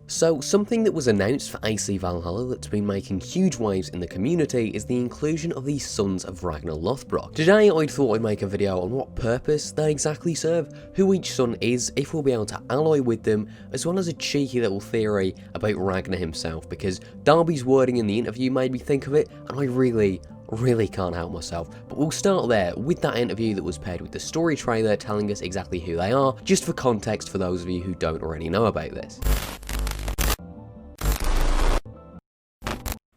So something that was announced for AC Valhalla that's been making huge waves in the community is the inclusion of the Sons of Ragnar Lothbrok. Today I thought I'd make a video on what purpose they exactly serve, who each son is, if we'll be able to ally with them, as well as a cheeky little theory about Ragnar himself, because Darby's wording in the interview made me think of it, and I really can't help myself. But we'll start there with that interview that was paired with the story trailer telling us exactly who they are, just for context for those of you who don't already know about this.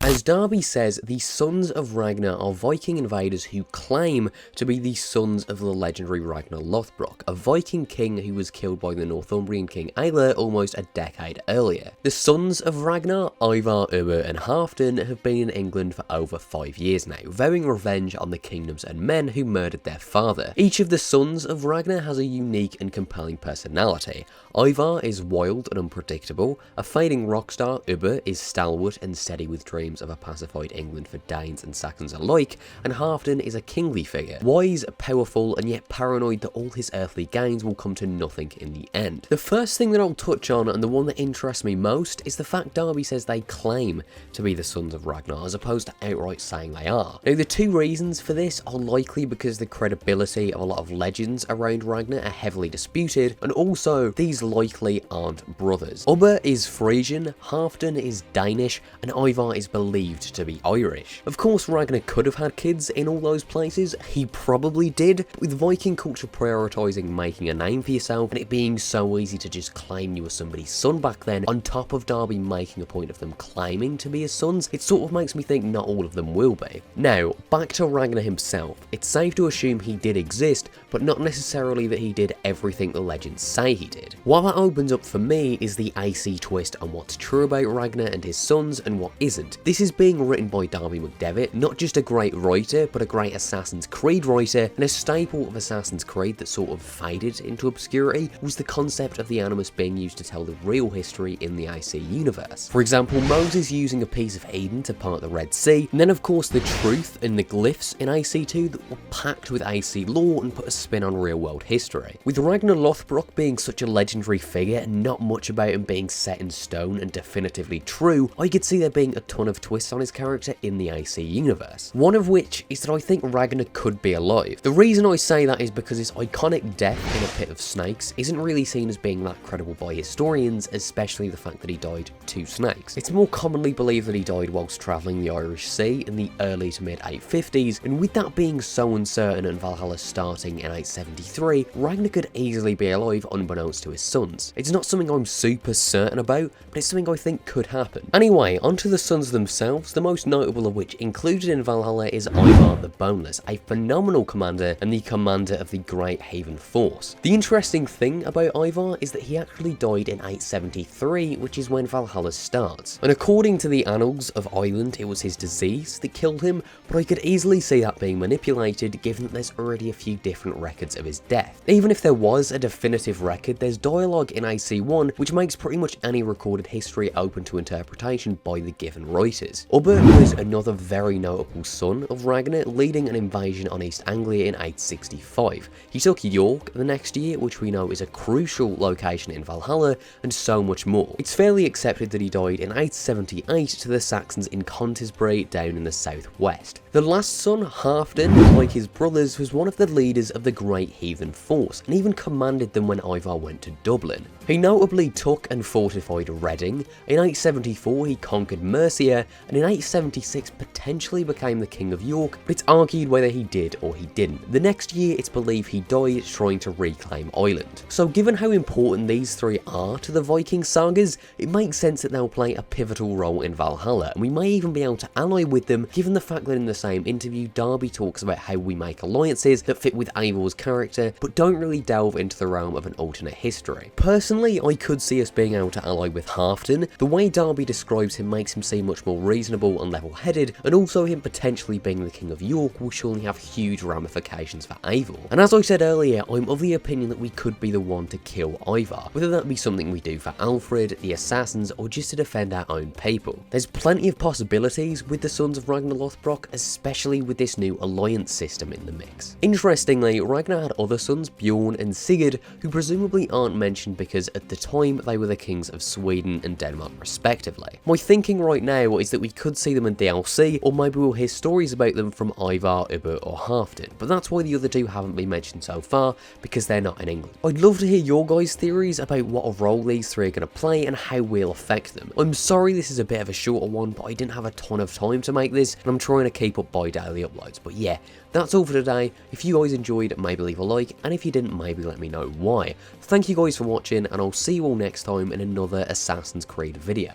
As Darby says, the Sons of Ragnar are Viking invaders who claim to be the sons of the legendary Ragnar Lothbrok, a Viking king who was killed by the Northumbrian king Ivar almost a decade earlier. The Sons of Ragnar, Ivar, Ubba and Halfdan, have been in England for over 5 years now, vowing revenge on the kingdoms and men who murdered their father. Each of the Sons of Ragnar has a unique and compelling personality. Ivar is wild and unpredictable, a fading rock star. Ubba is stalwart and steady with dreams of a pacified England for Danes and Saxons alike, and Halfdan is a kingly figure, wise, powerful, and yet paranoid that all his earthly gains will come to nothing in the end. The first thing that I'll touch on, and the one that interests me most, is the fact Darby says they claim to be the Sons of Ragnar, as opposed to outright saying they are. Now, the two reasons for this are likely because the credibility of a lot of legends around Ragnar are heavily disputed, and also these likely aren't brothers. Ubba is Frisian, Halfdan is Danish, and Ivar is believed to be Irish. Of course, Ragnar could have had kids in all those places, he probably did, but with Viking culture prioritising making a name for yourself, and it being so easy to just claim you were somebody's son back then, on top of Darby making a point of them claiming to be his sons, it sort of makes me think not all of them will be. Now, back to Ragnar himself, it's safe to assume he did exist, but not necessarily that he did everything the legends say he did. What that opens up for me is the AC twist on what's true about Ragnar and his sons and what isn't. This is being written by Darby McDevitt, not just a great writer, but a great Assassin's Creed writer, and a staple of Assassin's Creed that sort of faded into obscurity was the concept of the Animus being used to tell the real history in the AC universe. For example, Moses using a piece of Eden to part the Red Sea, and then of course the truth and the glyphs in AC2 that were packed with AC lore and put a spin on real world history. With Ragnar Lothbrok being such a legendary figure and not much about him being set in stone and definitively true, I could see there being a ton of twists on his character in the AC universe. One of which is that I think Ragnar could be alive. The reason I say that is because his iconic death in a pit of snakes isn't really seen as being that credible by historians, especially the fact that he died to snakes. It's more commonly believed that he died whilst travelling the Irish Sea in the early to mid 850s, and with that being so uncertain and Valhalla starting in 873, Ragnar could easily be alive unbeknownst to his sons. It's not something I'm super certain about, but it's something I think could happen. Anyway, onto the sons themselves, the most notable of which included in Valhalla is Ivar the Boneless, a phenomenal commander and the commander of the Great Haven Force. The interesting thing about Ivar is that he actually died in 873, which is when Valhalla starts. And according to the annals of Ireland, it was his disease that killed him, but I could easily see that being manipulated given that there's already a few different records of his death. Even if there was a definitive record, there's dialogue in AC1 which makes pretty much any recorded history open to interpretation by the given writers. Ubba was another very notable son of Ragnar, leading an invasion on East Anglia in 865. He took York the next year, which we know is a crucial location in Valhalla, and so much more. It's fairly accepted that he died in 878 to the Saxons in Contesbury down in the southwest. The last son, Halfdan, like his brothers, was one of the leaders of the Great Heathen Force, and even commanded them when Ivar went to Dublin. He notably took and fortified Reading. In 874 he conquered Mercia, and in 876 potentially became the King of York, but it's argued whether he did or he didn't. The next year it's believed he died trying to reclaim Ireland. So given how important these three are to the Viking sagas, it makes sense that they'll play a pivotal role in Valhalla, and we may even be able to ally with them, given the fact that in the same interview Darby talks about how we make alliances that fit with Eivor's character, but don't really delve into the realm of an alternate history. Personally, I could see us being able to ally with Halfdan. The way Darby describes him makes him seem much more reasonable and level-headed, and also him potentially being the King of York will surely have huge ramifications for Eivor. And as I said earlier, I'm of the opinion that we could be the one to kill Ivar, whether that be something we do for Alfred, the assassins, or just to defend our own people. There's plenty of possibilities with the Sons of Ragnar Lothbrok, especially with this new alliance system in the mix. Interestingly, Ragnar had other sons, Bjorn and Sigurd, who presumably aren't mentioned because as at the time they were the kings of Sweden and Denmark respectively. My thinking right now is that we could see them in DLC, or maybe we'll hear stories about them from Ivar, Ubba or Halfdan, but that's why the other two haven't been mentioned so far, because they're not in England. I'd love to hear your guys' theories about what a role these three are going to play and how we'll affect them. I'm sorry this is a bit of a shorter one, but I didn't have a ton of time to make this, and I'm trying to keep up by daily uploads. But yeah, that's all for today. If you guys enjoyed, maybe leave a like, and if you didn't, maybe let me know why. Thank you guys for watching, and I'll see you all next time in another Assassin's Creed video.